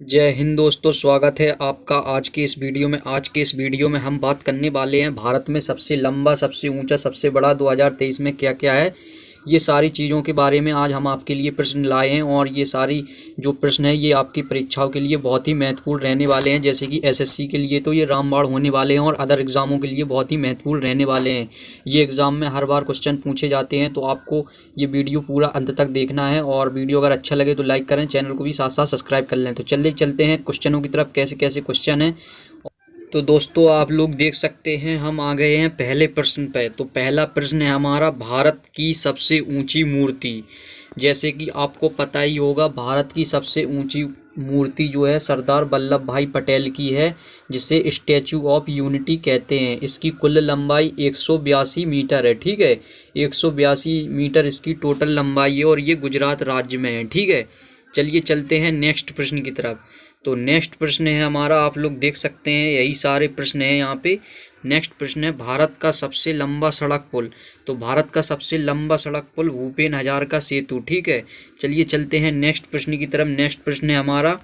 जय हिंद दोस्तों, स्वागत है आपका आज के इस वीडियो में हम बात करने वाले हैं भारत में सबसे लंबा, सबसे ऊंचा, सबसे बड़ा 2023 में क्या क्या है। ये सारी चीज़ों के बारे में आज हम आपके लिए प्रश्न लाए हैं और ये सारी जो प्रश्न है ये आपकी परीक्षाओं के लिए बहुत ही महत्वपूर्ण रहने वाले हैं। जैसे कि एसएससी के लिए तो ये रामबाण होने वाले हैं और अदर एग्ज़ामों के लिए बहुत ही महत्वपूर्ण रहने वाले हैं। ये एग्ज़ाम में हर बार क्वेश्चन पूछे जाते हैं, तो आपको ये वीडियो पूरा अंत तक देखना है और वीडियो अगर अच्छा लगे तो लाइक करें, चैनल को भी साथ साथ सब्सक्राइब कर लें। तो चलिए चलते हैं क्वेश्चनों की तरफ, कैसे कैसे क्वेश्चन हैं। तो दोस्तों आप लोग देख सकते हैं हम आ गए हैं पहले प्रश्न पे। तो पहला प्रश्न है हमारा, भारत की सबसे ऊंची मूर्ति। जैसे कि आपको पता ही होगा, भारत की सबसे ऊंची मूर्ति जो है सरदार वल्लभ भाई पटेल की है, जिसे स्टैचू ऑफ यूनिटी कहते हैं। इसकी कुल लंबाई 182 मीटर है। ठीक है, 182 मीटर इसकी टोटल लंबाई है और ये गुजरात राज्य में है। ठीक है, चलिए चलते हैं नेक्स्ट प्रश्न की तरफ। तो नेक्स्ट प्रश्न है हमारा, आप लोग देख सकते हैं यही सारे प्रश्न हैं यहाँ पे। नेक्स्ट प्रश्न है, भारत का सबसे लंबा सड़क पुल। तो भारत का सबसे लंबा सड़क पुल भूपेन हजारिका सेतु। ठीक है, चलिए चलते हैं नेक्स्ट प्रश्न की तरफ। नेक्स्ट प्रश्न है हमारा,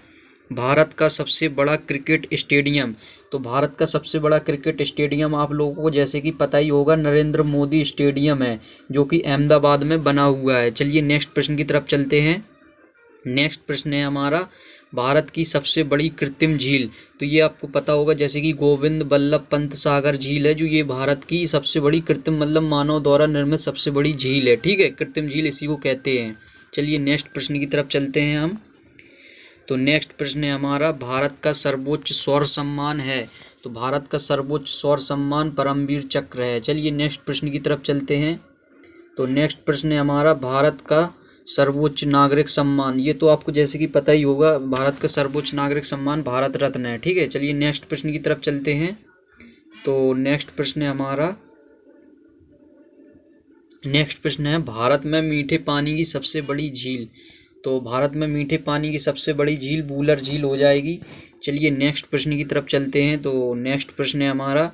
भारत का सबसे बड़ा क्रिकेट स्टेडियम। तो भारत का सबसे बड़ा क्रिकेट स्टेडियम आप लोगों को जैसे कि पता ही होगा, नरेंद्र मोदी स्टेडियम है, जो कि अहमदाबाद में बना हुआ है। चलिए नेक्स्ट प्रश्न की तरफ चलते हैं। नेक्स्ट प्रश्न है हमारा, भारत की सबसे बड़ी कृत्रिम झील। तो ये आपको पता होगा, जैसे कि गोविंद बल्लभ पंत सागर झील है, जो ये भारत की सबसे बड़ी कृत्रिम मतलब मानव द्वारा निर्मित सबसे बड़ी झील है। ठीक है, कृत्रिम झील इसी को कहते हैं। चलिए नेक्स्ट प्रश्न की तरफ चलते हैं हम। तो नेक्स्ट प्रश्न है हमारा, भारत का सर्वोच्च सौर सम्मान है। तो भारत का सर्वोच्च सौर सम्मान परमवीर चक्र है। चलिए नेक्स्ट प्रश्न की तरफ चलते हैं। तो नेक्स्ट प्रश्न है हमारा, भारत का सर्वोच्च नागरिक सम्मान। ये तो आपको जैसे कि पता ही होगा, भारत का सर्वोच्च नागरिक सम्मान भारत रत्न है। ठीक है, चलिए नेक्स्ट प्रश्न की तरफ चलते हैं। तो नेक्स्ट प्रश्न है हमारा, नेक्स्ट प्रश्न है, भारत में मीठे पानी की सबसे बड़ी झील। तो भारत में मीठे पानी की सबसे बड़ी झील वूलर झील हो जाएगी। चलिए नेक्स्ट प्रश्न की तरफ चलते हैं। तो नेक्स्ट प्रश्न है हमारा,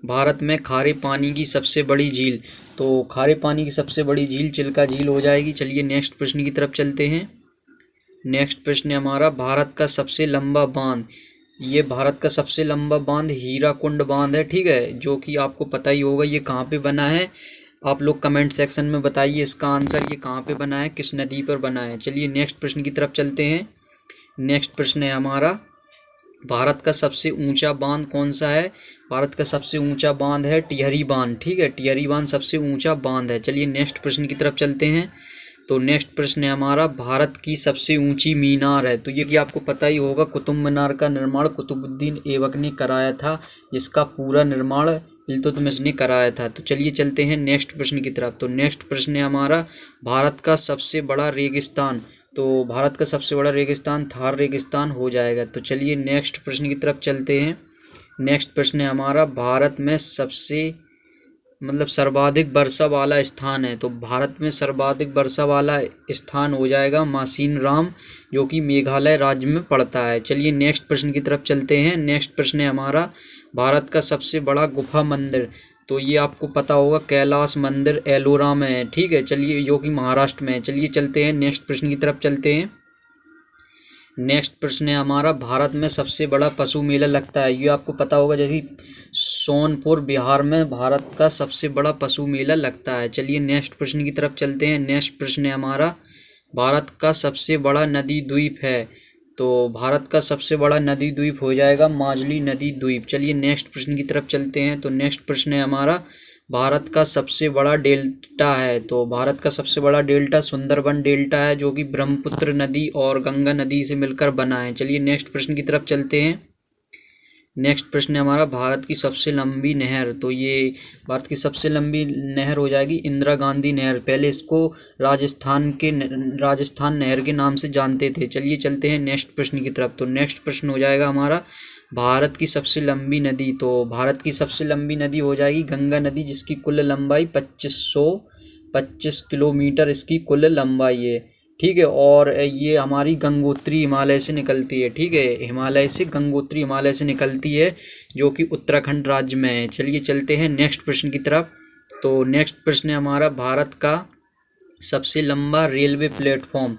भारत में खारे पानी की सबसे बड़ी झील। तो खारे पानी की सबसे बड़ी झील चिल्का झील हो जाएगी। चलिए नेक्स्ट प्रश्न की तरफ चलते हैं। नेक्स्ट प्रश्न है हमारा, भारत का सबसे लंबा बांध। ये भारत का सबसे लंबा बांध हीराकुंड बांध है। ठीक है, जो कि आपको पता ही होगा ये कहाँ पे बना है। आप लोग कमेंट सेक्शन में बताइए इसका आंसर, ये कहाँ पे बना है, किस नदी पर बना है। चलिए नेक्स्ट प्रश्न की तरफ चलते हैं। नेक्स्ट प्रश्न है हमारा, भारत का सबसे ऊंचा बांध कौन सा है। भारत का सबसे ऊंचा बांध है टिहरी बांध। ठीक है, टिहरी बांध सबसे ऊंचा बांध है। चलिए नेक्स्ट प्रश्न की तरफ चलते हैं। तो नेक्स्ट प्रश्न है हमारा, भारत की सबसे ऊंची मीनार है। तो ये कि आपको पता ही होगा, कुतुब मीनार का निर्माण कुतुबुद्दीन ऐबक ने कराया था, जिसका पूरा निर्माण इल्तुतमिश ने कराया था। तो चलिए चलते हैं नेक्स्ट प्रश्न की तरफ। तो नेक्स्ट प्रश्न है हमारा, भारत का सबसे बड़ा रेगिस्तान। तो भारत का सबसे बड़ा रेगिस्तान थार रेगिस्तान हो जाएगा। तो चलिए नेक्स्ट प्रश्न की तरफ चलते हैं। नेक्स्ट प्रश्न है हमारा, भारत में सबसे मतलब सर्वाधिक वर्षा वाला स्थान है। तो भारत में सर्वाधिक वर्षा वाला स्थान हो जाएगा मासिन राम, जो कि मेघालय राज्य में पड़ता है। चलिए नेक्स्ट प्रश्न की तरफ चलते हैं। नेक्स्ट प्रश्न है हमारा, भारत का सबसे बड़ा गुफा मंदिर। तो ये आपको पता होगा, कैलाश मंदिर एलोरा में है। ठीक है, चलिए, जो कि महाराष्ट्र में है। चलिए चलते हैं नेक्स्ट प्रश्न की तरफ चलते हैं। नेक्स्ट प्रश्न है हमारा, भारत में सबसे बड़ा पशु मेला लगता है। ये आपको पता होगा, जैसे सोनपुर बिहार में भारत का सबसे बड़ा पशु मेला लगता है। चलिए नेक्स्ट प्रश्न की तरफ चलते हैं। नेक्स्ट प्रश्न है हमारा, भारत का सबसे बड़ा नदी द्वीप है। तो भारत का सबसे बड़ा नदी द्वीप हो जाएगा माजुली नदी द्वीप। चलिए नेक्स्ट प्रश्न की तरफ चलते हैं। तो नेक्स्ट प्रश्न है हमारा, भारत का सबसे बड़ा डेल्टा है। तो भारत का सबसे बड़ा डेल्टा सुंदरबन डेल्टा है, जो कि ब्रह्मपुत्र नदी और गंगा नदी से मिलकर बना है। चलिए नेक्स्ट प्रश्न की तरफ चलते हैं। नेक्स्ट प्रश्न है हमारा, भारत की सबसे लंबी नहर। तो ये भारत की सबसे लंबी नहर हो जाएगी इंदिरा गांधी नहर। पहले इसको राजस्थान नहर के नाम से जानते थे। चलिए चलते हैं नेक्स्ट प्रश्न की तरफ। तो नेक्स्ट प्रश्न हो जाएगा हमारा, भारत की सबसे लंबी नदी। तो भारत की सबसे लंबी नदी हो जाएगी गंगा नदी, जिसकी कुल लंबाई 2525 किलोमीटर इसकी कुल लंबाई है। ठीक है, और ये हमारी गंगोत्री हिमालय से निकलती है। ठीक है, गंगोत्री हिमालय से निकलती है, जो कि उत्तराखंड राज्य में है। चलिए चलते हैं नेक्स्ट प्रश्न की तरफ। तो नेक्स्ट प्रश्न है हमारा, भारत का सबसे लंबा रेलवे प्लेटफॉर्म।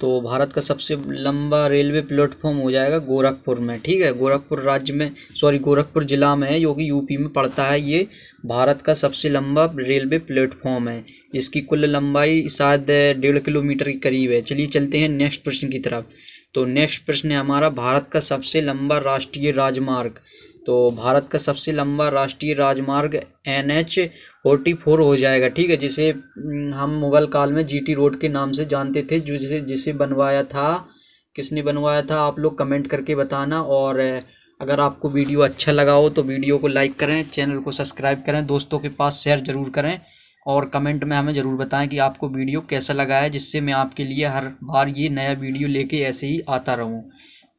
तो भारत का सबसे लंबा रेलवे प्लेटफॉर्म हो जाएगा गोरखपुर में। ठीक है, गोरखपुर राज्य में, सॉरी गोरखपुर जिला में है, जो कि यूपी में पड़ता है। ये भारत का सबसे लंबा रेलवे प्लेटफॉर्म है। इसकी कुल लंबाई शायद 1.5 किलोमीटर के करीब है। चलिए चलते हैं नेक्स्ट प्रश्न की तरफ। तो नेक्स्ट प्रश्न है हमारा, भारत का सबसे लंबा राष्ट्रीय राजमार्ग। तो भारत का सबसे लंबा राष्ट्रीय राजमार्ग NH-44 हो जाएगा। ठीक है, जिसे हम मुगल काल में GT रोड के नाम से जानते थे। जो जिसे बनवाया था, किसने बनवाया था, आप लोग कमेंट करके बताना। और अगर आपको वीडियो अच्छा लगा हो तो वीडियो को लाइक करें, चैनल को सब्सक्राइब करें, दोस्तों के पास शेयर ज़रूर करें और कमेंट में हमें ज़रूर बताएं कि आपको वीडियो कैसा लगा है, जिससे मैं आपके लिए हर बार ये नया वीडियो लेके ऐसे ही आता रहूं।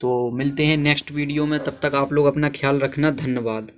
तो मिलते हैं नेक्स्ट वीडियो में, तब तक आप लोग अपना ख्याल रखना। धन्यवाद।